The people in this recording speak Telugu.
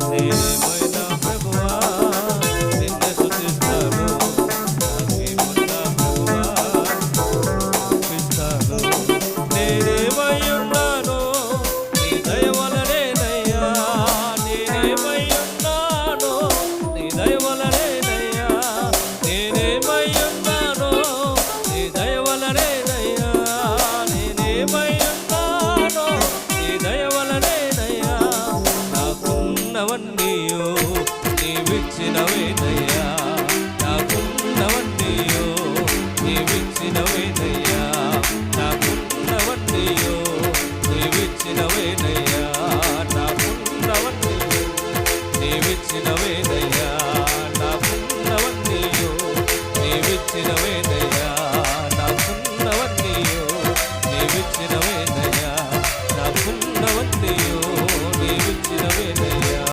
నేనేమైనా ప్రభువా నిన్ను స్తుతిస్తాను, నాకేమున్నా ప్రభువా చూపిస్తాను. నేనేమై ఉన్నాను నీ దయ వలనేనయ్యా, నేనేమై ఉన్నాను నీ దయ వలనేనయ్యా, నేనేమై ఉన్నాను నీ దయ వలనేనయ్యా, నేనేమై ఉన్నాను నీ దయ వలనేనయ్యా. నాకున్నవన్నీయు నీవిచ్చినవేనయ్యా, నాకున్నవన్నీయు నీవిచ్చినవే